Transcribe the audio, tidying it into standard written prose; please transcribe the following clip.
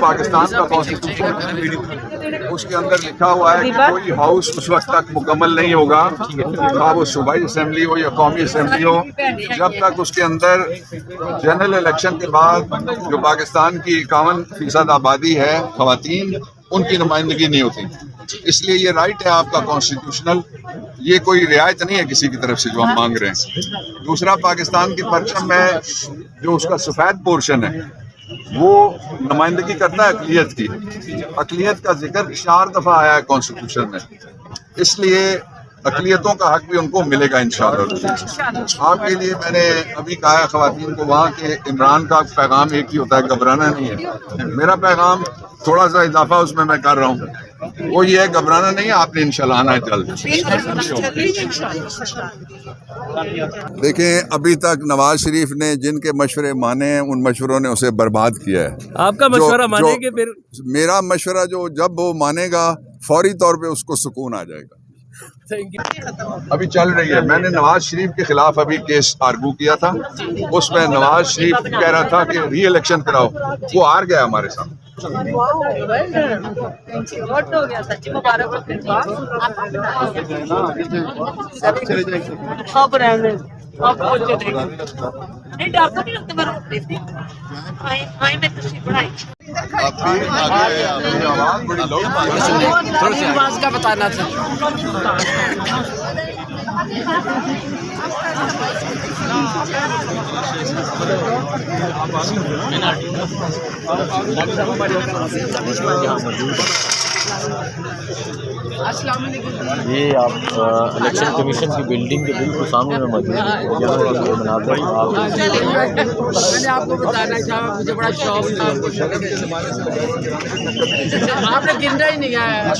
پاکستان کا کانسٹیٹیوشن اس کے اندر لکھا ہوا ہے کہ کوئی ہاؤس اس وقت تک مکمل نہیں ہوگا، خواہ وہ صوبائی اسمبلی ہو یا قومی اسمبلی ہو، جب تک اس کے اندر جنرل الیکشن کے بعد جو پاکستان کی 51% آبادی ہے خواتین، ان کی نمائندگی نہیں ہوتی۔ اس لیے یہ رائٹ ہے آپ کا کانسٹیٹیوشنل، یہ کوئی رعایت نہیں ہے کسی کی طرف سے جو ہم مانگ رہے ہیں۔ دوسرا، پاکستان کی پرچم میں جو اس کا سفید پورشن ہے وہ نمائندگی کرتا ہے اقلیت کی۔ اقلیت کا ذکر 4 دفعہ آیا ہے کانسٹیٹیوشن میں، اس لیے اقلیتوں کا حق بھی ان کو ملے گا انشاءاللہ۔ آپ کے لیے میں نے ابھی کہا ہے خواتین کو وہاں کے عمران کا پیغام ایک ہی ہوتا ہے، گھبرانا نہیں ہے۔ میرا پیغام تھوڑا سا اضافہ اس میں کر رہا ہوں، وہ یہ ہے گھبرانا نہیں ہے، آپ نے انشاءاللہ آنا ہے جلد۔ دیکھیں، ابھی تک نواز شریف نے جن کے مشورے مانے ہیں ان مشوروں نے اسے برباد کیا ہے۔ آپ کا مشورہ مانیں گے پھر؟ میرا مشورہ جب وہ مانے گا فوری طور پہ اس کو سکون آ جائے گا۔ ابھی چل رہی ہے، میں نے نواز شریف کے خلاف ابھی کیس آرگو کیا تھا، اس میں نواز شریف کہہ رہا تھا کہ ری الیکشن کراؤ، وہ ہار گیا ہمارے ساتھ۔ کا بتانا تھا۔ یہ آپ الیکشن کمیشن کی بلڈنگ کے بالکل سامنے میں موجود ہیں، یہاں پر مناظر میں نے آپ کو بتانا چاہا، مجھے بڑا شوق تھا، آپ نے گندا ہی نہیں آیا۔